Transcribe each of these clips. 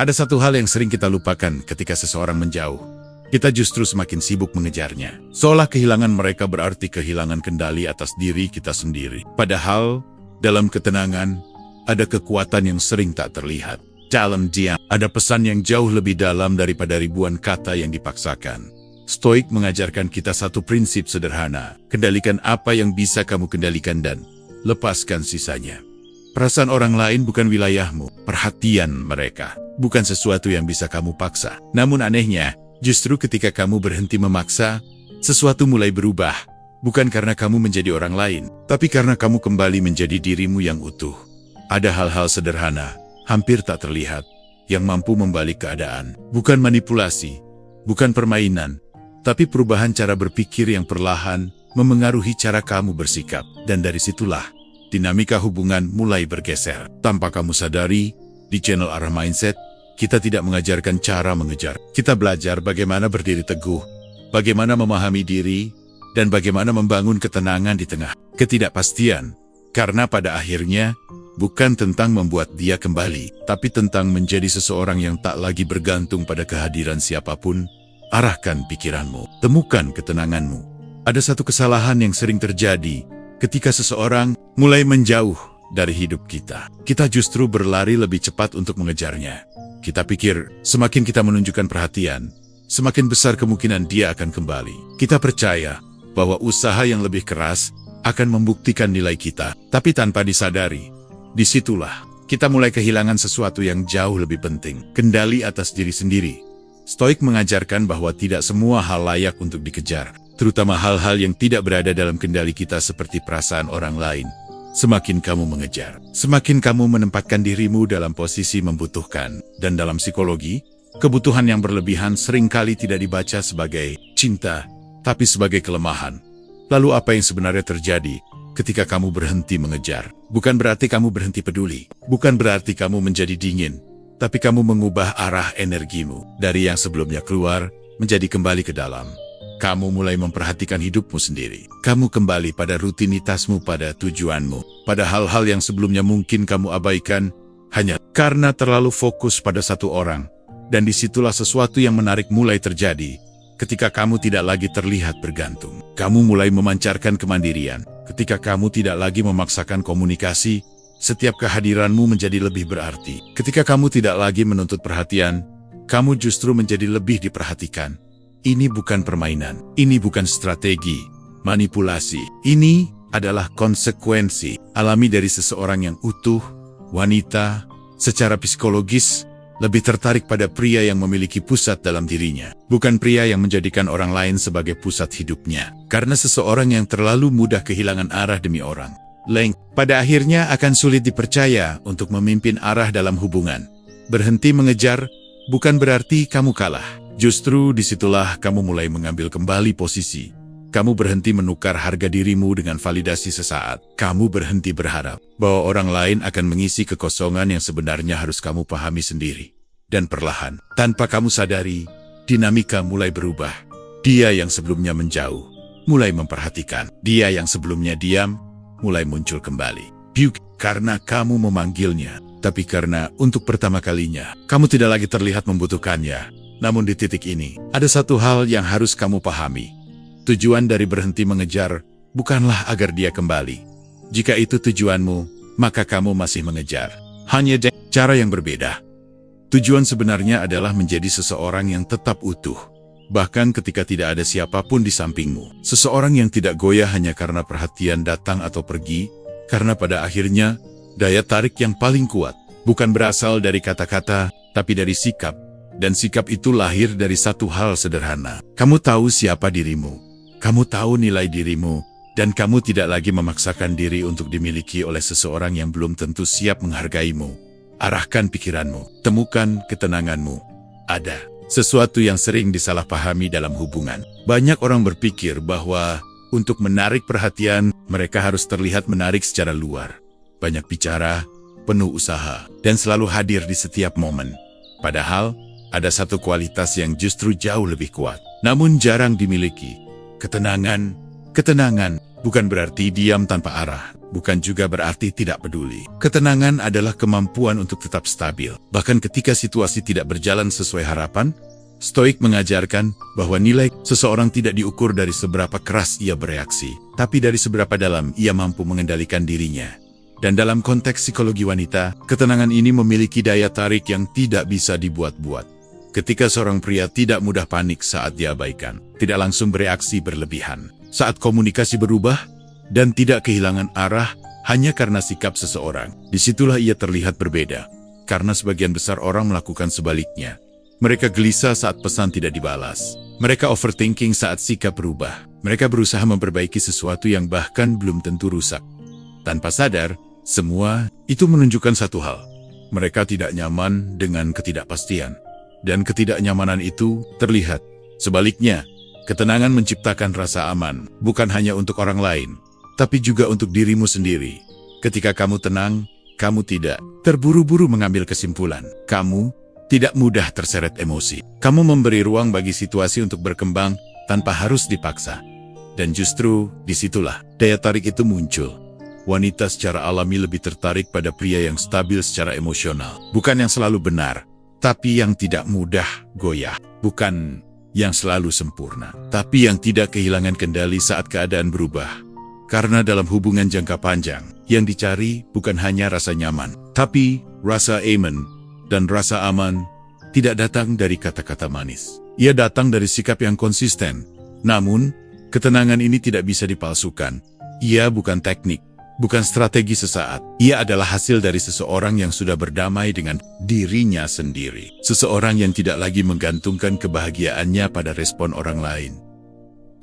Ada satu hal yang sering kita lupakan ketika seseorang menjauh. Kita justru semakin sibuk mengejarnya. Seolah kehilangan mereka berarti kehilangan kendali atas diri kita sendiri. Padahal, dalam ketenangan, ada kekuatan yang sering tak terlihat. Dalam diam, ada pesan yang jauh lebih dalam daripada ribuan kata yang dipaksakan. Stoik mengajarkan kita satu prinsip sederhana. Kendalikan apa yang bisa kamu kendalikan dan lepaskan sisanya. Perasaan orang lain bukan wilayahmu. Perhatian mereka bukan sesuatu yang bisa kamu paksa. Namun anehnya, justru ketika kamu berhenti memaksa, sesuatu mulai berubah. Bukan karena kamu menjadi orang lain, tapi karena kamu kembali menjadi dirimu yang utuh. Ada hal-hal sederhana, hampir tak terlihat, yang mampu membalik keadaan. Bukan manipulasi, bukan permainan, tapi perubahan cara berpikir yang perlahan memengaruhi cara kamu bersikap. Dan dari situlah, dinamika hubungan mulai bergeser. Tanpa kamu sadari, di channel Arah Mindset, kita tidak mengajarkan cara mengejar. Kita belajar bagaimana berdiri teguh, bagaimana memahami diri, dan bagaimana membangun ketenangan di tengah ketidakpastian. Karena pada akhirnya, bukan tentang membuat dia kembali, tapi tentang menjadi seseorang yang tak lagi bergantung pada kehadiran siapapun. Arahkan pikiranmu, temukan ketenanganmu. Ada satu kesalahan yang sering terjadi ketika seseorang mulai menjauh dari hidup kita. Kita justru berlari lebih cepat untuk mengejarnya. Kita pikir, semakin kita menunjukkan perhatian, semakin besar kemungkinan dia akan kembali. Kita percaya bahwa usaha yang lebih keras akan membuktikan nilai kita. Tapi tanpa disadari, disitulah kita mulai kehilangan sesuatu yang jauh lebih penting. Kendali atas diri sendiri. Stoik mengajarkan bahwa tidak semua hal layak untuk dikejar, terutama hal-hal yang tidak berada dalam kendali kita seperti perasaan orang lain. Semakin kamu mengejar, semakin kamu menempatkan dirimu dalam posisi membutuhkan. Dan dalam psikologi, kebutuhan yang berlebihan seringkali tidak dibaca sebagai cinta, tapi sebagai kelemahan. Lalu apa yang sebenarnya terjadi ketika kamu berhenti mengejar? Bukan berarti kamu berhenti peduli, bukan berarti kamu menjadi dingin, tapi kamu mengubah arah energimu dari yang sebelumnya keluar menjadi kembali ke dalam. Kamu mulai memperhatikan hidupmu sendiri. Kamu kembali pada rutinitasmu, pada tujuanmu, pada hal-hal yang sebelumnya mungkin kamu abaikan hanya karena terlalu fokus pada satu orang. Dan disitulah sesuatu yang menarik mulai terjadi. Ketika kamu tidak lagi terlihat bergantung, kamu mulai memancarkan kemandirian. Ketika kamu tidak lagi memaksakan komunikasi, setiap kehadiranmu menjadi lebih berarti. Ketika kamu tidak lagi menuntut perhatian, kamu justru menjadi lebih diperhatikan. Ini bukan permainan, ini bukan strategi, manipulasi. Ini adalah konsekuensi alami dari seseorang yang utuh. Wanita, secara psikologis, lebih tertarik pada pria yang memiliki pusat dalam dirinya, bukan pria yang menjadikan orang lain sebagai pusat hidupnya. Karena seseorang yang terlalu mudah kehilangan arah demi orang lain, pada akhirnya akan sulit dipercaya untuk memimpin arah dalam hubungan. Berhenti mengejar bukan berarti kamu kalah. Justru disitulah kamu mulai mengambil kembali posisi. Kamu berhenti menukar harga dirimu dengan validasi sesaat. Kamu berhenti berharap bahwa orang lain akan mengisi kekosongan yang sebenarnya harus kamu pahami sendiri. Dan perlahan, tanpa kamu sadari, dinamika mulai berubah. Dia yang sebelumnya menjauh, mulai memperhatikan. Dia yang sebelumnya diam, mulai muncul kembali. Bukan karena kamu memanggilnya, tapi karena untuk pertama kalinya, kamu tidak lagi terlihat membutuhkannya. Namun di titik ini, ada satu hal yang harus kamu pahami. Tujuan dari berhenti mengejar bukanlah agar dia kembali. Jika itu tujuanmu, maka kamu masih mengejar. Hanya dengan cara yang berbeda. Tujuan sebenarnya adalah menjadi seseorang yang tetap utuh. Bahkan ketika tidak ada siapapun di sampingmu. Seseorang yang tidak goyah hanya karena perhatian datang atau pergi. Karena pada akhirnya, daya tarik yang paling kuat bukan berasal dari kata-kata, tapi dari sikap. Dan sikap itu lahir dari satu hal sederhana. Kamu tahu siapa dirimu. Kamu tahu nilai dirimu. Dan kamu tidak lagi memaksakan diri untuk dimiliki oleh seseorang yang belum tentu siap menghargaimu. Arahkan pikiranmu. Temukan ketenanganmu. Ada sesuatu yang sering disalahpahami dalam hubungan. Banyak orang berpikir bahwa untuk menarik perhatian, mereka harus terlihat menarik secara luar. Banyak bicara, penuh usaha, dan selalu hadir di setiap momen. Padahal, ada satu kualitas yang justru jauh lebih kuat, namun jarang dimiliki. Ketenangan. Ketenangan bukan berarti diam tanpa arah, bukan juga berarti tidak peduli. Ketenangan adalah kemampuan untuk tetap stabil. Bahkan ketika situasi tidak berjalan sesuai harapan, Stoik mengajarkan bahwa nilai seseorang tidak diukur dari seberapa keras ia bereaksi, tapi dari seberapa dalam ia mampu mengendalikan dirinya. Dan dalam konteks psikologi wanita, ketenangan ini memiliki daya tarik yang tidak bisa dibuat-buat. Ketika seorang pria tidak mudah panik saat diabaikan, tidak langsung bereaksi berlebihan, saat komunikasi berubah, dan tidak kehilangan arah hanya karena sikap seseorang, disitulah ia terlihat berbeda. Karena sebagian besar orang melakukan sebaliknya. Mereka gelisah saat pesan tidak dibalas. Mereka overthinking saat sikap berubah. Mereka berusaha memperbaiki sesuatu yang bahkan belum tentu rusak. Tanpa sadar, semua itu menunjukkan satu hal. Mereka tidak nyaman dengan ketidakpastian. Dan ketidaknyamanan itu terlihat. Sebaliknya, ketenangan menciptakan rasa aman, bukan hanya untuk orang lain, tapi juga untuk dirimu sendiri. Ketika kamu tenang, kamu tidak terburu-buru mengambil kesimpulan. Kamu tidak mudah terseret emosi. Kamu memberi ruang bagi situasi untuk berkembang tanpa harus dipaksa. Dan justru disitulah daya tarik itu muncul. Wanita secara alami lebih tertarik pada pria yang stabil secara emosional. Bukan yang selalu benar, tapi yang tidak mudah goyah. Bukan yang selalu sempurna, tapi yang tidak kehilangan kendali saat keadaan berubah. Karena dalam hubungan jangka panjang, yang dicari bukan hanya rasa nyaman, tapi rasa aman. Dan rasa aman tidak datang dari kata-kata manis. Ia datang dari sikap yang konsisten. Namun, ketenangan ini tidak bisa dipalsukan. Ia bukan teknik, bukan strategi sesaat. Ia adalah hasil dari seseorang yang sudah berdamai dengan dirinya sendiri. Seseorang yang tidak lagi menggantungkan kebahagiaannya pada respon orang lain.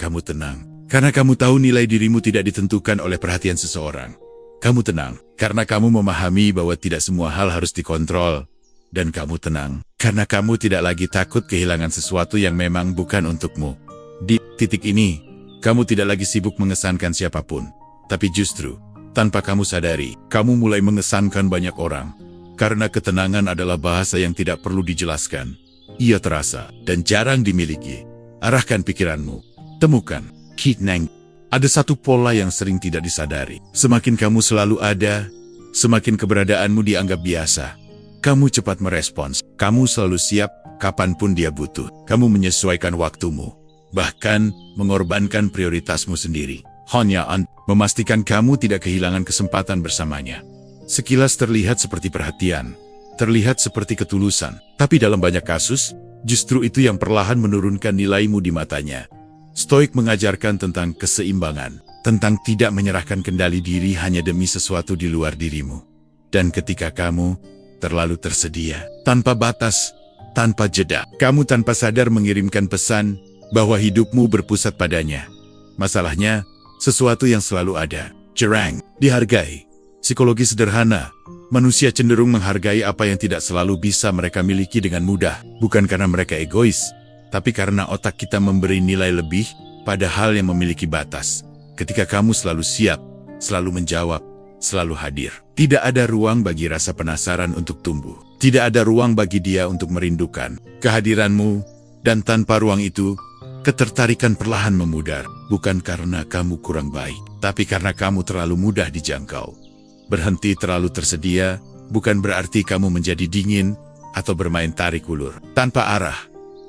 Kamu tenang, karena kamu tahu nilai dirimu tidak ditentukan oleh perhatian seseorang. Kamu tenang, karena kamu memahami bahwa tidak semua hal harus dikontrol. Dan kamu tenang, karena kamu tidak lagi takut kehilangan sesuatu yang memang bukan untukmu. Di titik ini, kamu tidak lagi sibuk mengesankan siapapun. Tapi justru, tanpa kamu sadari, kamu mulai mengesankan banyak orang. Karena ketenangan adalah bahasa yang tidak perlu dijelaskan. Ia terasa, dan jarang dimiliki. Arahkan pikiranmu. Temukan, Kitnang. Ada satu pola yang sering tidak disadari. Semakin kamu selalu ada, semakin keberadaanmu dianggap biasa. Kamu cepat merespons. Kamu selalu siap kapanpun dia butuh. Kamu menyesuaikan waktumu. Bahkan mengorbankan prioritasmu sendiri. Hanya memastikan kamu tidak kehilangan kesempatan bersamanya. Sekilas terlihat seperti perhatian. Terlihat seperti ketulusan. Tapi dalam banyak kasus, justru itu yang perlahan menurunkan nilaimu di matanya. Stoik mengajarkan tentang keseimbangan. Tentang tidak menyerahkan kendali diri hanya demi sesuatu di luar dirimu. Dan ketika kamu terlalu tersedia, tanpa batas, tanpa jeda, kamu tanpa sadar mengirimkan pesan bahwa hidupmu berpusat padanya. Masalahnya, sesuatu yang selalu ada, jarang dihargai. Psikologi sederhana, manusia cenderung menghargai apa yang tidak selalu bisa mereka miliki dengan mudah, bukan karena mereka egois, tapi karena otak kita memberi nilai lebih pada hal yang memiliki batas. Ketika kamu selalu siap, selalu menjawab, selalu hadir, tidak ada ruang bagi rasa penasaran untuk tumbuh. Tidak ada ruang bagi dia untuk merindukan kehadiranmu. Dan tanpa ruang itu, ketertarikan perlahan memudar. Bukan karena kamu kurang baik, tapi karena kamu terlalu mudah dijangkau. Berhenti terlalu tersedia, bukan berarti kamu menjadi dingin atau bermain tarik ulur tanpa arah.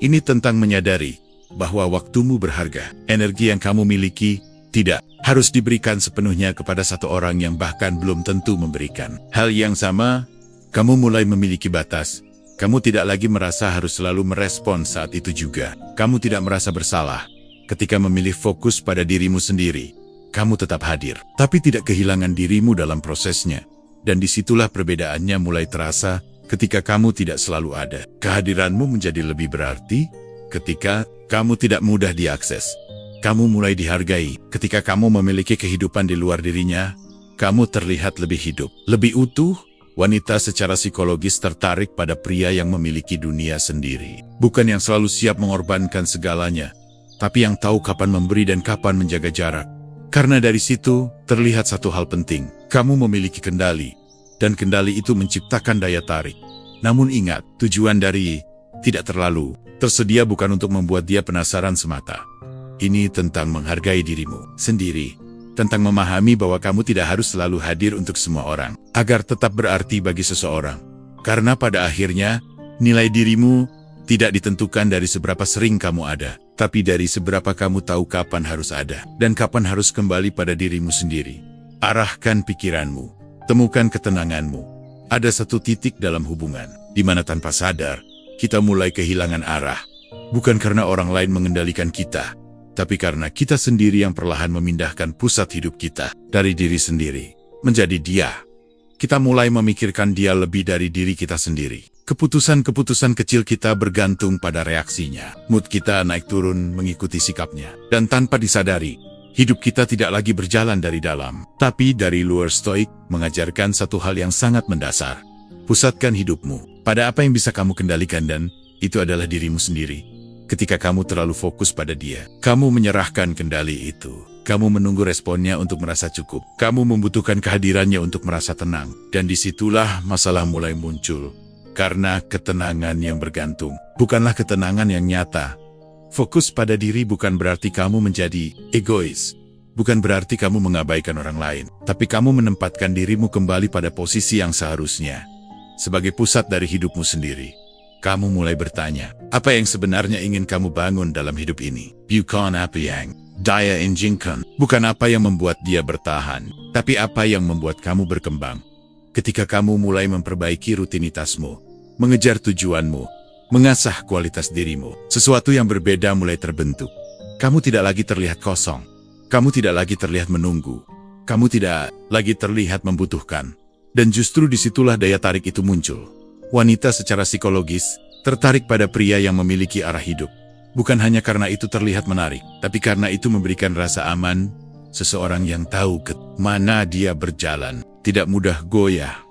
Ini tentang menyadari bahwa waktumu berharga. Energi yang kamu miliki tidak harus diberikan sepenuhnya kepada satu orang yang bahkan belum tentu memberikan. Hal yang sama, kamu mulai memiliki batas. Kamu tidak lagi merasa harus selalu merespon saat itu juga. Kamu tidak merasa bersalah. Ketika memilih fokus pada dirimu sendiri, kamu tetap hadir, tapi tidak kehilangan dirimu dalam prosesnya. Dan disitulah perbedaannya mulai terasa ketika kamu tidak selalu ada. Kehadiranmu menjadi lebih berarti ketika kamu tidak mudah diakses. Kamu mulai dihargai. Ketika kamu memiliki kehidupan di luar dirinya, kamu terlihat lebih hidup, lebih utuh. Wanita secara psikologis tertarik pada pria yang memiliki dunia sendiri. Bukan yang selalu siap mengorbankan segalanya, tapi yang tahu kapan memberi dan kapan menjaga jarak. Karena dari situ, terlihat satu hal penting. Kamu memiliki kendali, dan kendali itu menciptakan daya tarik. Namun ingat, tujuan dari tidak terlalu tersedia bukan untuk membuat dia penasaran semata. Ini tentang menghargai dirimu sendiri, tentang memahami bahwa kamu tidak harus selalu hadir untuk semua orang, agar tetap berarti bagi seseorang. Karena pada akhirnya, nilai dirimu tidak ditentukan dari seberapa sering kamu ada, tapi dari seberapa kamu tahu kapan harus ada, dan kapan harus kembali pada dirimu sendiri. Arahkan pikiranmu, temukan ketenanganmu. Ada satu titik dalam hubungan, di mana tanpa sadar, kita mulai kehilangan arah. Bukan karena orang lain mengendalikan kita, tapi karena kita sendiri yang perlahan memindahkan pusat hidup kita dari diri sendiri menjadi dia. Kita mulai memikirkan dia lebih dari diri kita sendiri. Keputusan-keputusan kecil kita bergantung pada reaksinya. Mood kita naik turun mengikuti sikapnya. Dan tanpa disadari, hidup kita tidak lagi berjalan dari dalam, tapi dari luar. Stoik mengajarkan satu hal yang sangat mendasar. Pusatkan hidupmu pada apa yang bisa kamu kendalikan, dan itu adalah dirimu sendiri. Ketika kamu terlalu fokus pada dia, kamu menyerahkan kendali itu. Kamu menunggu responnya untuk merasa cukup. Kamu membutuhkan kehadirannya untuk merasa tenang. Dan disitulah masalah mulai muncul. Karena ketenangan yang bergantung bukanlah ketenangan yang nyata. Fokus pada diri bukan berarti kamu menjadi egois. Bukan berarti kamu mengabaikan orang lain. Tapi kamu menempatkan dirimu kembali pada posisi yang seharusnya. Sebagai pusat dari hidupmu sendiri. Kamu mulai bertanya, apa yang sebenarnya ingin kamu bangun dalam hidup ini? Bukan apa yang daya inginkan. Bukan apa yang membuat dia bertahan. Tapi apa yang membuat kamu berkembang. Ketika kamu mulai memperbaiki rutinitasmu, mengejar tujuanmu, mengasah kualitas dirimu, sesuatu yang berbeda mulai terbentuk. Kamu tidak lagi terlihat kosong. Kamu tidak lagi terlihat menunggu. Kamu tidak lagi terlihat membutuhkan. Dan justru disitulah daya tarik itu muncul. Wanita secara psikologis tertarik pada pria yang memiliki arah hidup. Bukan hanya karena itu terlihat menarik, tapi karena itu memberikan rasa aman. Seseorang yang tahu ke mana dia berjalan, tidak mudah goyah.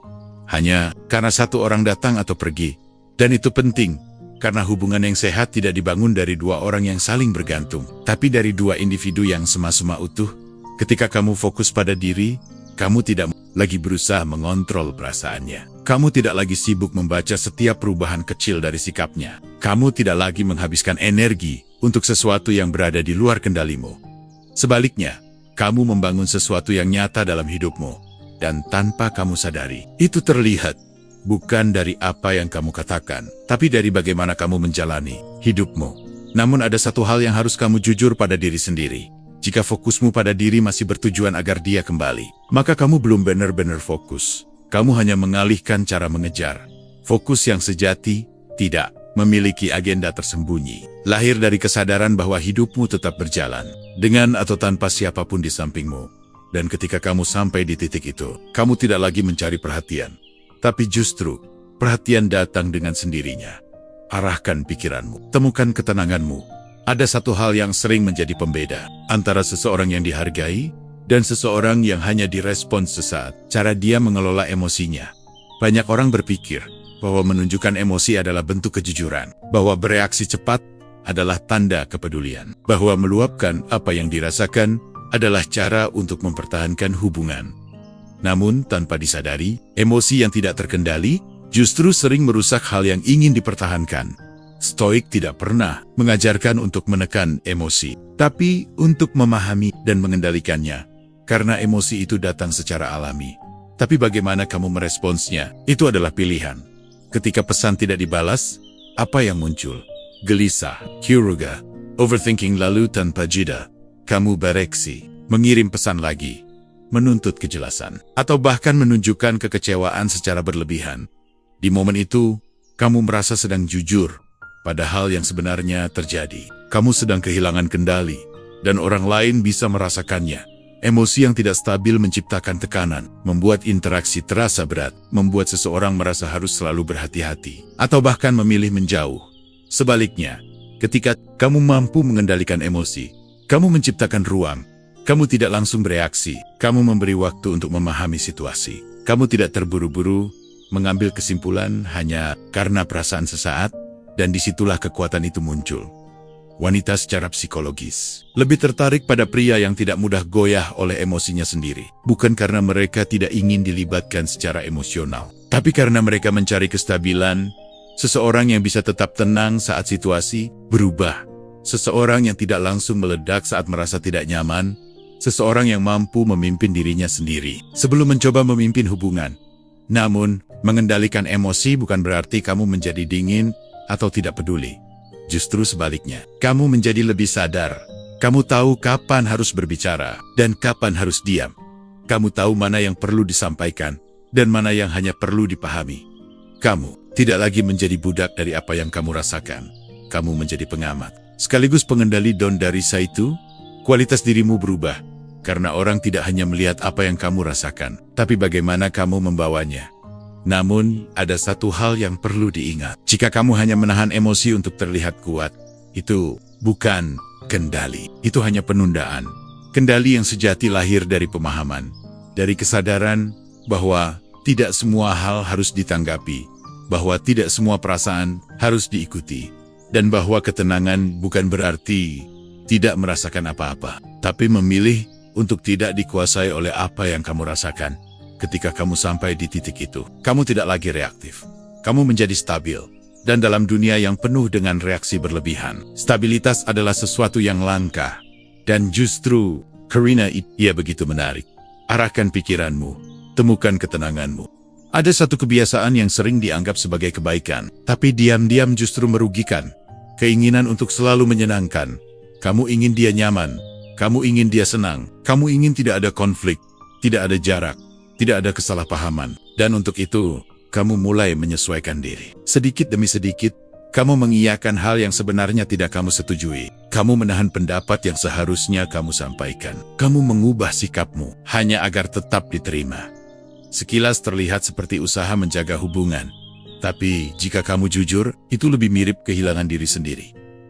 Hanya karena satu orang datang atau pergi. Dan itu penting, karena hubungan yang sehat tidak dibangun dari dua orang yang saling bergantung, tapi dari dua individu yang sama-sama utuh. Ketika kamu fokus pada diri, kamu tidak lagi berusaha mengontrol perasaannya. Kamu tidak lagi sibuk membaca setiap perubahan kecil dari sikapnya. Kamu tidak lagi menghabiskan energi untuk sesuatu yang berada di luar kendalimu. Sebaliknya, kamu membangun sesuatu yang nyata dalam hidupmu. Dan tanpa kamu sadari, itu terlihat bukan dari apa yang kamu katakan, tapi dari bagaimana kamu menjalani hidupmu. Namun ada satu hal yang harus kamu jujur pada diri sendiri. Jika fokusmu pada diri masih bertujuan agar dia kembali, maka kamu belum benar-benar fokus. Kamu hanya mengalihkan cara mengejar. Fokus yang sejati tidak memiliki agenda tersembunyi. Lahir dari kesadaran bahwa hidupmu tetap berjalan, dengan atau tanpa siapapun di sampingmu. Dan ketika kamu sampai di titik itu, kamu tidak lagi mencari perhatian. Tapi justru, perhatian datang dengan sendirinya. Arahkan pikiranmu, temukan ketenanganmu. Ada satu hal yang sering menjadi pembeda antara seseorang yang dihargai dan seseorang yang hanya direspons sesaat. Cara dia mengelola emosinya. Banyak orang berpikir bahwa menunjukkan emosi adalah bentuk kejujuran, bahwa bereaksi cepat adalah tanda kepedulian, bahwa meluapkan apa yang dirasakan adalah cara untuk mempertahankan hubungan. Namun, tanpa disadari, emosi yang tidak terkendali justru sering merusak hal yang ingin dipertahankan. Stoik tidak pernah mengajarkan untuk menekan emosi, tapi untuk memahami dan mengendalikannya, karena emosi itu datang secara alami. Tapi bagaimana kamu meresponsnya, itu adalah pilihan. Ketika pesan tidak dibalas, apa yang muncul? Gelisah, curiga, overthinking, lalu tanpa jeda kamu bereaksi, mengirim pesan lagi, menuntut kejelasan, atau bahkan menunjukkan kekecewaan secara berlebihan. Di momen itu, kamu merasa sedang jujur, padahal yang sebenarnya terjadi. Kamu sedang kehilangan kendali, dan orang lain bisa merasakannya. Emosi yang tidak stabil menciptakan tekanan, membuat interaksi terasa berat, membuat seseorang merasa harus selalu berhati-hati, atau bahkan memilih menjauh. Sebaliknya, ketika kamu mampu mengendalikan emosi, kamu menciptakan ruang. Kamu tidak langsung bereaksi. Kamu memberi waktu untuk memahami situasi. Kamu tidak terburu-buru mengambil kesimpulan hanya karena perasaan sesaat, dan disitulah kekuatan itu muncul. Wanita secara psikologis lebih tertarik pada pria yang tidak mudah goyah oleh emosinya sendiri. Bukan karena mereka tidak ingin dilibatkan secara emosional, tapi karena mereka mencari kestabilan, seseorang yang bisa tetap tenang saat situasi berubah. seseorang yang tidak langsung meledak saat merasa tidak nyaman, seseorang yang mampu memimpin dirinya sendiri sebelum mencoba memimpin hubungan. Namun, mengendalikan emosi bukan berarti kamu menjadi dingin atau tidak peduli. Justru sebaliknya, kamu menjadi lebih sadar. Kamu tahu kapan harus berbicara dan kapan harus diam. Kamu tahu mana yang perlu disampaikan dan mana yang hanya perlu dipahami. Kamu tidak lagi menjadi budak dari apa yang kamu rasakan. Kamu menjadi pengamat, sekaligus pengendali dari itu. Kualitas dirimu berubah, karena orang tidak hanya melihat apa yang kamu rasakan, tapi bagaimana kamu membawanya. Namun, ada satu hal yang perlu diingat. Jika kamu hanya menahan emosi untuk terlihat kuat, itu bukan kendali. Itu hanya penundaan. Kendali yang sejati lahir dari pemahaman, dari kesadaran bahwa tidak semua hal harus ditanggapi, bahwa tidak semua perasaan harus diikuti, dan bahwa ketenangan bukan berarti tidak merasakan apa-apa, tapi memilih untuk tidak dikuasai oleh apa yang kamu rasakan. Ketika kamu sampai di titik itu, kamu tidak lagi reaktif. Kamu menjadi stabil. Dan dalam dunia yang penuh dengan reaksi berlebihan, stabilitas adalah sesuatu yang langka. Dan justru, karena ia begitu menarik. Arahkan pikiranmu, temukan ketenanganmu. Ada satu kebiasaan yang sering dianggap sebagai kebaikan, tapi diam-diam justru merugikan. Keinginan untuk selalu menyenangkan. Kamu ingin dia nyaman, kamu ingin dia senang, kamu ingin tidak ada konflik, tidak ada jarak, tidak ada kesalahpahaman. Dan untuk itu, kamu mulai menyesuaikan diri. Sedikit demi sedikit, kamu mengiyakan hal yang sebenarnya tidak kamu setujui. Kamu menahan pendapat yang seharusnya kamu sampaikan. Kamu mengubah sikapmu hanya agar tetap diterima. Sekilas terlihat seperti usaha menjaga hubungan. Tapi jika kamu jujur, itu lebih mirip kehilangan diri sendiri.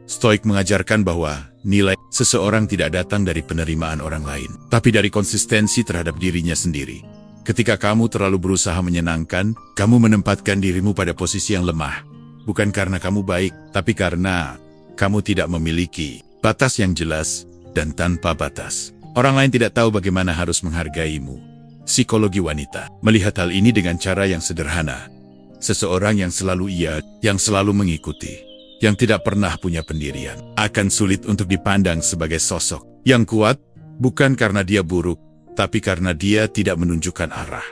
Stoik mengajarkan bahwa nilai seseorang tidak datang dari penerimaan orang lain, tapi dari konsistensi terhadap dirinya sendiri. Ketika kamu terlalu berusaha menyenangkan, kamu menempatkan dirimu pada posisi yang lemah. Bukan karena kamu baik, tapi karena kamu tidak memiliki batas yang jelas dan tanpa batas. Orang lain tidak tahu bagaimana harus menghargaimu. Psikologi wanita melihat hal ini dengan cara yang sederhana. Seseorang yang selalu yang selalu mengikuti, yang tidak pernah punya pendirian, akan sulit untuk dipandang sebagai sosok yang kuat, bukan karena dia buruk, tapi karena dia tidak menunjukkan arah.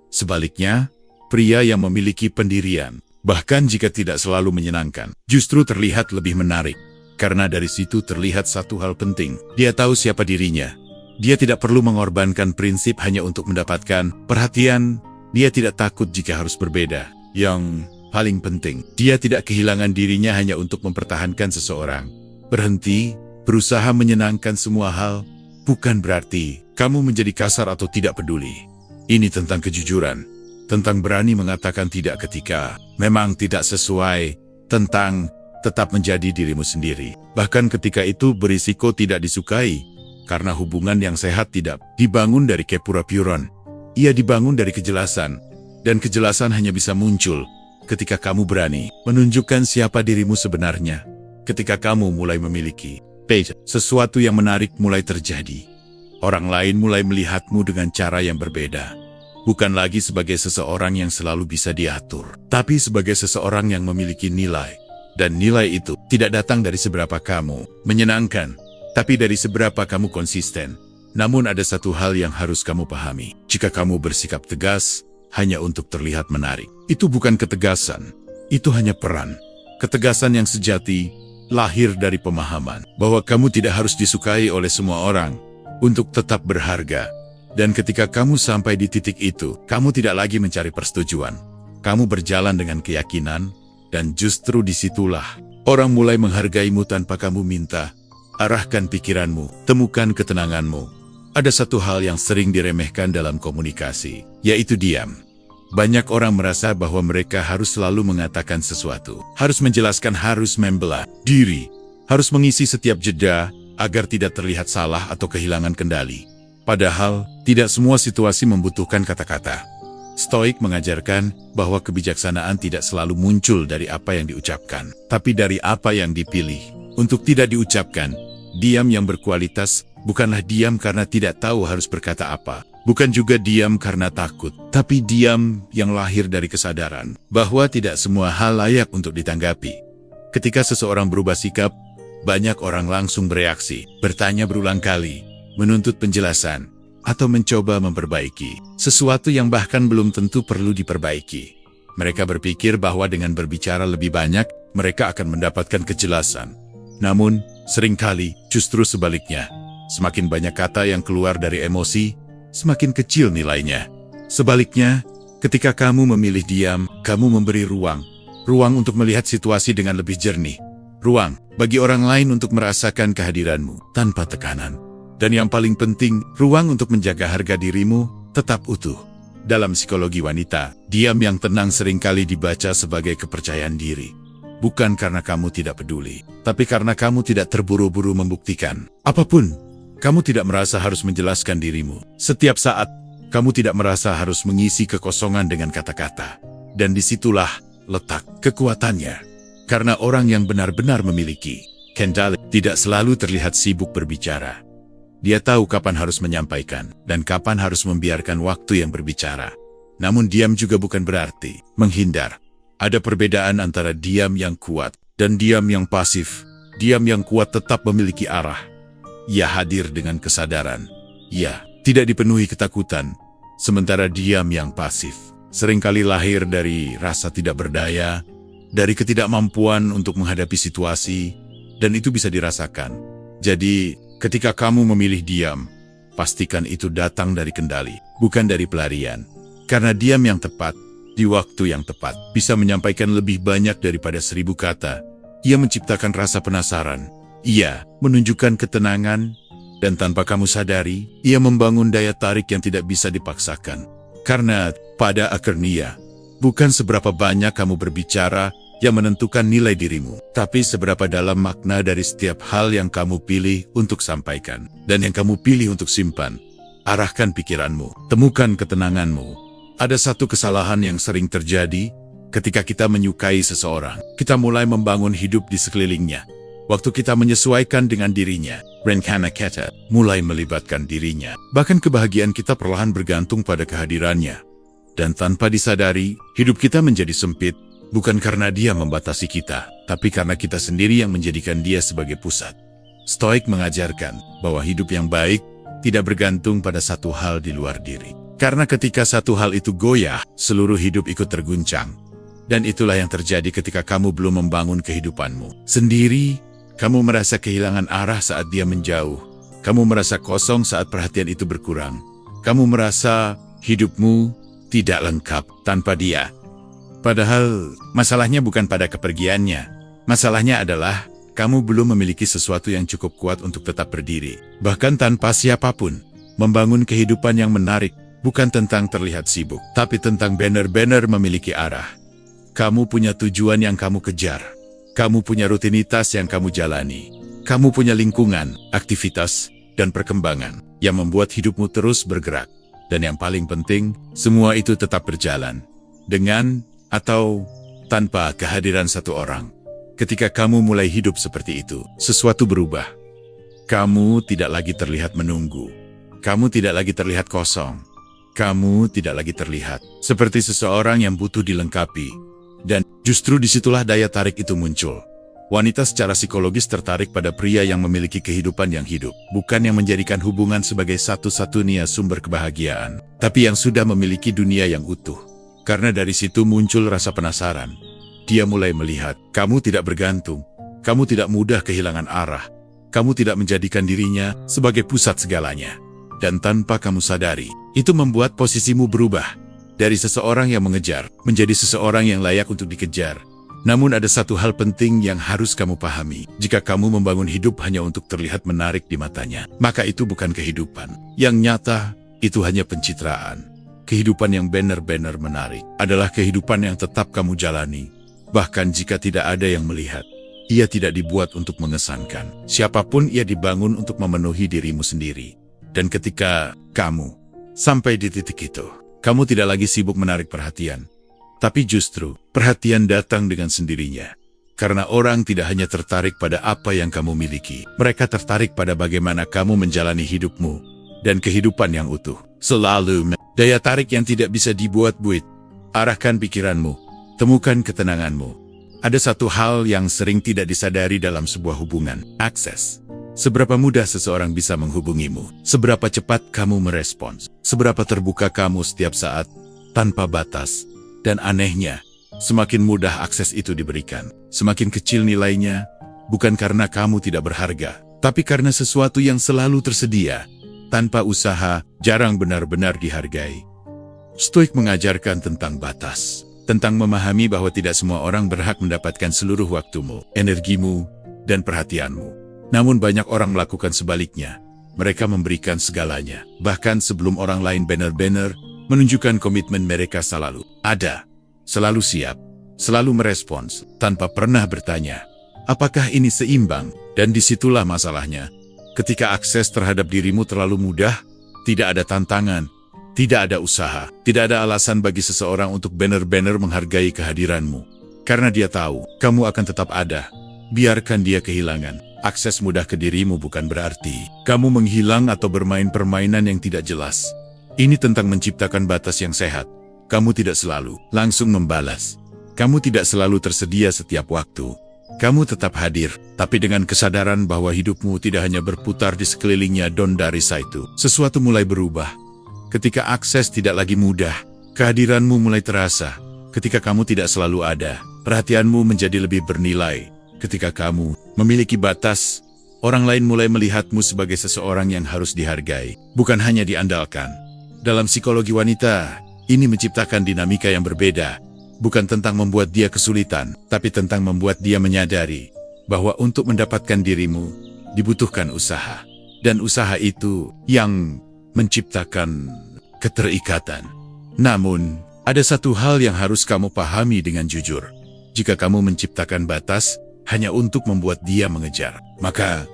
Sebaliknya, pria yang memiliki pendirian, bahkan jika tidak selalu menyenangkan, justru terlihat lebih menarik. Karena dari situ terlihat satu hal penting, dia tahu siapa dirinya. Dia tidak perlu mengorbankan prinsip hanya untuk mendapatkan perhatian, dia tidak takut jika harus berbeda. Yang paling penting, dia tidak kehilangan dirinya hanya untuk mempertahankan seseorang. Berhenti, berusaha menyenangkan semua hal, bukan berarti kamu menjadi kasar atau tidak peduli. Ini tentang kejujuran, tentang berani mengatakan tidak ketika memang tidak sesuai, tentang tetap menjadi dirimu sendiri. Bahkan ketika itu berisiko tidak disukai, karena hubungan yang sehat tidak dibangun dari kepura-puran. Ia dibangun dari kejelasan, dan kejelasan hanya bisa muncul ketika kamu berani menunjukkan siapa dirimu sebenarnya. Ketika kamu mulai memiliki sesuatu yang menarik mulai terjadi. Orang lain mulai melihatmu dengan cara yang berbeda. Bukan lagi sebagai seseorang yang selalu bisa diatur, tapi sebagai seseorang yang memiliki nilai. Dan nilai itu tidak datang dari seberapa kamu menyenangkan, tapi dari seberapa kamu konsisten. Namun ada satu hal yang harus kamu pahami. Jika kamu bersikap tegas hanya untuk terlihat menarik, itu bukan ketegasan, itu hanya peran. Ketegasan yang sejati lahir dari pemahaman bahwa kamu tidak harus disukai oleh semua orang untuk tetap berharga. Dan ketika kamu sampai di titik itu, kamu tidak lagi mencari persetujuan. Kamu berjalan dengan keyakinan, dan justru disitulah orang mulai menghargaimu tanpa kamu minta. Arahkan pikiranmu, temukan ketenanganmu. Ada satu hal yang sering diremehkan dalam komunikasi, yaitu diam. Banyak orang merasa bahwa mereka harus selalu mengatakan sesuatu, harus menjelaskan, harus membela diri, harus mengisi setiap jeda agar tidak terlihat salah atau kehilangan kendali. Padahal, tidak semua situasi membutuhkan kata-kata. Stoik mengajarkan bahwa kebijaksanaan tidak selalu muncul dari apa yang diucapkan, tapi dari apa yang dipilih untuk tidak diucapkan. Diam yang berkualitas bukanlah diam karena tidak tahu harus berkata apa. Bukan juga diam karena takut, tapi diam yang lahir dari kesadaran bahwa tidak semua hal layak untuk ditanggapi. Ketika seseorang berubah sikap, banyak orang langsung bereaksi, bertanya berulang kali, menuntut penjelasan, atau mencoba memperbaiki sesuatu yang bahkan belum tentu perlu diperbaiki. Mereka berpikir bahwa dengan berbicara lebih banyak, mereka akan mendapatkan kejelasan. Namun, seringkali justru sebaliknya. Semakin banyak kata yang keluar dari emosi, semakin kecil nilainya. Sebaliknya, ketika kamu memilih diam, kamu memberi ruang untuk melihat situasi dengan lebih jernih. Ruang bagi orang lain untuk merasakan kehadiranmu tanpa tekanan. Dan yang paling penting, ruang untuk menjaga harga dirimu tetap utuh. Dalam psikologi wanita, diam yang tenang seringkali dibaca sebagai kepercayaan diri. Bukan karena kamu tidak peduli, tapi karena kamu tidak terburu-buru membuktikan apapun. Kamu tidak merasa harus menjelaskan dirimu. Setiap saat, kamu tidak merasa harus mengisi kekosongan dengan kata-kata. Dan disitulah letak kekuatannya. Karena orang yang benar-benar memiliki kendali tidak selalu terlihat sibuk berbicara. Dia tahu kapan harus menyampaikan dan kapan harus membiarkan waktu yang berbicara. Namun diam juga bukan berarti menghindar. Ada perbedaan antara diam yang kuat dan diam yang pasif. Diam yang kuat tetap memiliki arah. Ia hadir dengan kesadaran. Ia tidak dipenuhi ketakutan. Sementara diam yang pasif seringkali lahir dari rasa tidak berdaya, dari ketidakmampuan untuk menghadapi situasi, dan itu bisa dirasakan. Jadi, ketika kamu memilih diam, pastikan itu datang dari kendali, bukan dari pelarian. Karena diam yang tepat, di waktu yang tepat, bisa menyampaikan lebih banyak daripada 1000 kata. Ia menciptakan rasa penasaran. Ia menunjukkan ketenangan, dan tanpa kamu sadari, ia membangun daya tarik yang tidak bisa dipaksakan. Karena pada akhirnya, bukan seberapa banyak kamu berbicara yang menentukan nilai dirimu, tapi seberapa dalam makna dari setiap hal yang kamu pilih untuk sampaikan, dan yang kamu pilih untuk simpan. Arahkan pikiranmu, temukan ketenanganmu. Ada satu kesalahan yang sering terjadi ketika kita menyukai seseorang. Kita mulai membangun hidup di sekelilingnya. Waktu kita menyesuaikan dengan dirinya, Rencana Keta mulai melibatkan dirinya. Bahkan kebahagiaan kita perlahan bergantung pada kehadirannya. Dan tanpa disadari, hidup kita menjadi sempit, bukan karena dia membatasi kita, tapi karena kita sendiri yang menjadikan dia sebagai pusat. Stoik mengajarkan bahwa hidup yang baik tidak bergantung pada satu hal di luar diri. Karena ketika satu hal itu goyah, seluruh hidup ikut terguncang. Dan itulah yang terjadi ketika kamu belum membangun kehidupanmu sendiri. Kamu merasa kehilangan arah saat dia menjauh. Kamu merasa kosong saat perhatian itu berkurang. Kamu merasa hidupmu tidak lengkap tanpa dia. Padahal masalahnya bukan pada kepergiannya. Masalahnya adalah kamu belum memiliki sesuatu yang cukup kuat untuk tetap berdiri. Bahkan tanpa siapapun. Membangun kehidupan yang menarik bukan tentang terlihat sibuk, tapi tentang benar-benar memiliki arah. Kamu punya tujuan yang kamu kejar. Kamu punya rutinitas yang kamu jalani. Kamu punya lingkungan, aktivitas, dan perkembangan yang membuat hidupmu terus bergerak. Dan yang paling penting, semua itu tetap berjalan. Dengan atau tanpa kehadiran satu orang. Ketika kamu mulai hidup seperti itu, sesuatu berubah. Kamu tidak lagi terlihat menunggu. Kamu tidak lagi terlihat kosong. Kamu tidak lagi terlihat seperti seseorang yang butuh dilengkapi. Dan justru disitulah daya tarik itu muncul. Wanita secara psikologis tertarik pada pria yang memiliki kehidupan yang hidup, bukan yang menjadikan hubungan sebagai satu-satunya sumber kebahagiaan, tapi yang sudah memiliki dunia yang utuh. Karena dari situ muncul rasa penasaran. Dia mulai melihat, kamu tidak bergantung, kamu tidak mudah kehilangan arah, kamu tidak menjadikan dirinya sebagai pusat segalanya. Dan tanpa kamu sadari, itu membuat posisimu berubah. Dari seseorang yang mengejar, menjadi seseorang yang layak untuk dikejar. Namun ada satu hal penting yang harus kamu pahami. Jika kamu membangun hidup hanya untuk terlihat menarik di matanya, maka itu bukan kehidupan. Yang nyata, itu hanya pencitraan. Kehidupan yang benar-benar menarik adalah kehidupan yang tetap kamu jalani. Bahkan jika tidak ada yang melihat, ia tidak dibuat untuk mengesankan. Siapapun ia dibangun untuk memenuhi dirimu sendiri. Dan ketika kamu sampai di titik itu, kamu tidak lagi sibuk menarik perhatian. Tapi justru, perhatian datang dengan sendirinya. Karena orang tidak hanya tertarik pada apa yang kamu miliki. Mereka tertarik pada bagaimana kamu menjalani hidupmu. Dan kehidupan yang utuh. Selalu daya tarik yang tidak bisa dibuat-buat. Arahkan pikiranmu. Temukan ketenanganmu. Ada satu hal yang sering tidak disadari dalam sebuah hubungan, akses. Seberapa mudah seseorang bisa menghubungimu, seberapa cepat kamu merespons, seberapa terbuka kamu setiap saat, tanpa batas. Dan anehnya, semakin mudah akses itu diberikan, semakin kecil nilainya, bukan karena kamu tidak berharga, tapi karena sesuatu yang selalu tersedia, tanpa usaha, jarang benar-benar dihargai. Stoik mengajarkan tentang batas, tentang memahami bahwa tidak semua orang berhak mendapatkan seluruh waktumu, energimu, dan perhatianmu. Namun banyak orang melakukan sebaliknya. Mereka memberikan segalanya, bahkan sebelum orang lain benar-benar menunjukkan komitmen mereka selalu ada, selalu siap, selalu merespons, tanpa pernah bertanya, apakah ini seimbang? Dan disitulah masalahnya. Ketika akses terhadap dirimu terlalu mudah, tidak ada tantangan, tidak ada usaha, tidak ada alasan bagi seseorang untuk benar-benar menghargai kehadiranmu. Karena dia tahu, kamu akan tetap ada. Biarkan dia kehilangan. Akses mudah ke dirimu bukan berarti kamu menghilang atau bermain permainan yang tidak jelas. Ini tentang menciptakan batas yang sehat. Kamu tidak selalu langsung membalas. Kamu tidak selalu tersedia setiap waktu. Kamu tetap hadir, tapi dengan kesadaran bahwa hidupmu tidak hanya berputar di sekelilingnya. Dari itu, sesuatu mulai berubah. Ketika akses tidak lagi mudah, kehadiranmu mulai terasa. Ketika kamu tidak selalu ada, perhatianmu menjadi lebih bernilai. Ketika kamu memiliki batas, orang lain mulai melihatmu sebagai seseorang yang harus dihargai, bukan hanya diandalkan. Dalam psikologi wanita, ini menciptakan dinamika yang berbeda. Bukan tentang membuat dia kesulitan, tapi tentang membuat dia menyadari bahwa untuk mendapatkan dirimu, dibutuhkan usaha. Dan usaha itu yang menciptakan keterikatan. Namun, ada satu hal yang harus kamu pahami dengan jujur. Jika kamu menciptakan batas hanya untuk membuat dia mengejar, maka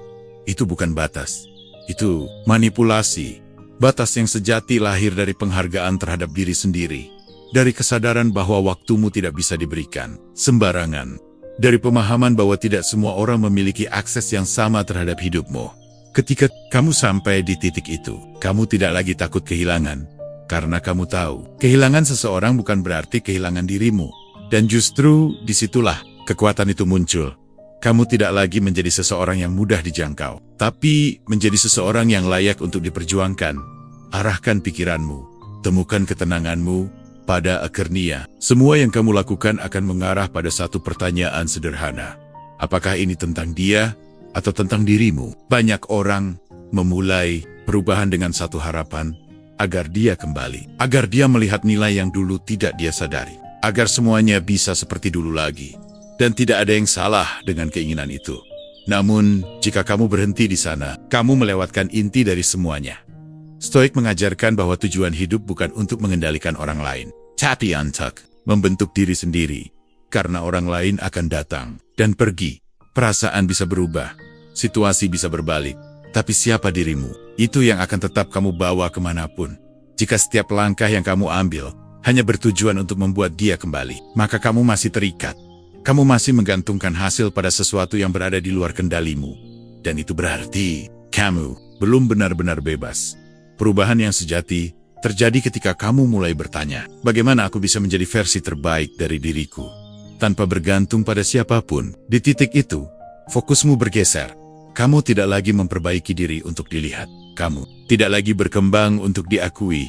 itu bukan batas. Itu manipulasi. Batas yang sejati lahir dari penghargaan terhadap diri sendiri. Dari kesadaran bahwa waktumu tidak bisa diberikan sembarangan. Dari pemahaman bahwa tidak semua orang memiliki akses yang sama terhadap hidupmu. Ketika kamu sampai di titik itu, kamu tidak lagi takut kehilangan. Karena kamu tahu, kehilangan seseorang bukan berarti kehilangan dirimu. Dan justru disitulah kekuatan itu muncul. Kamu tidak lagi menjadi seseorang yang mudah dijangkau, tapi menjadi seseorang yang layak untuk diperjuangkan. Arahkan pikiranmu, temukan ketenanganmu. Pada akhirnya, semua yang kamu lakukan akan mengarah pada satu pertanyaan sederhana. Apakah ini tentang dia atau tentang dirimu? Banyak orang memulai perubahan dengan satu harapan, agar dia kembali. Agar dia melihat nilai yang dulu tidak dia sadari. Agar semuanya bisa seperti dulu lagi. Dan tidak ada yang salah dengan keinginan itu. Namun, jika kamu berhenti di sana, kamu melewatkan inti dari semuanya. Stoik mengajarkan bahwa tujuan hidup bukan untuk mengendalikan orang lain, tapi untuk membentuk diri sendiri. Karena orang lain akan datang dan pergi. Perasaan bisa berubah, situasi bisa berbalik. Tapi siapa dirimu? Itu yang akan tetap kamu bawa kemanapun. Jika setiap langkah yang kamu ambil hanya bertujuan untuk membuat dia kembali, maka kamu masih terikat. Kamu masih menggantungkan hasil pada sesuatu yang berada di luar kendalimu. Dan itu berarti kamu belum benar-benar bebas. Perubahan yang sejati terjadi ketika kamu mulai bertanya, bagaimana aku bisa menjadi versi terbaik dari diriku? Tanpa bergantung pada siapapun. Di titik itu, fokusmu bergeser. Kamu tidak lagi memperbaiki diri untuk dilihat. Kamu tidak lagi berkembang untuk diakui.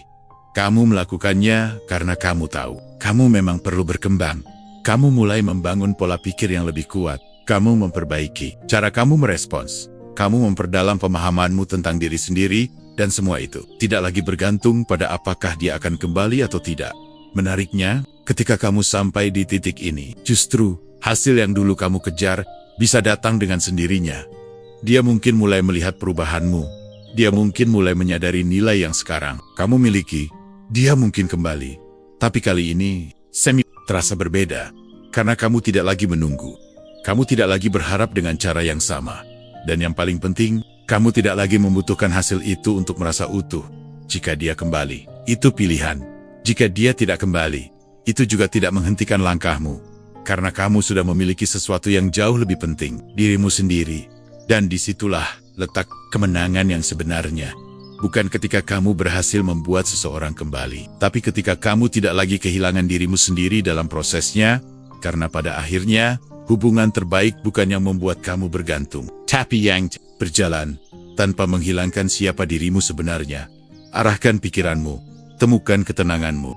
Kamu melakukannya karena kamu tahu. Kamu memang perlu berkembang. Kamu mulai membangun pola pikir yang lebih kuat. Kamu memperbaiki cara kamu merespons. Kamu memperdalam pemahamanmu tentang diri sendiri. Dan semua itu tidak lagi bergantung pada apakah dia akan kembali atau tidak. Menariknya, ketika kamu sampai di titik ini, justru hasil yang dulu kamu kejar bisa datang dengan sendirinya. Dia mungkin mulai melihat perubahanmu. Dia mungkin mulai menyadari nilai yang sekarang kamu miliki. Dia mungkin kembali. Tapi kali ini, terasa berbeda. Karena kamu tidak lagi menunggu. Kamu tidak lagi berharap dengan cara yang sama. Dan yang paling penting, kamu tidak lagi membutuhkan hasil itu untuk merasa utuh. Jika dia kembali, itu pilihan. Jika dia tidak kembali, itu juga tidak menghentikan langkahmu. Karena kamu sudah memiliki sesuatu yang jauh lebih penting, dirimu sendiri. Dan disitulah letak kemenangan yang sebenarnya. Bukan ketika kamu berhasil membuat seseorang kembali, tapi ketika kamu tidak lagi kehilangan dirimu sendiri dalam prosesnya, karena pada akhirnya, Hubungan terbaik bukannya membuat kamu bergantung, tapi yang berjalan tanpa menghilangkan siapa dirimu sebenarnya. Arahkan pikiranmu, temukan ketenanganmu.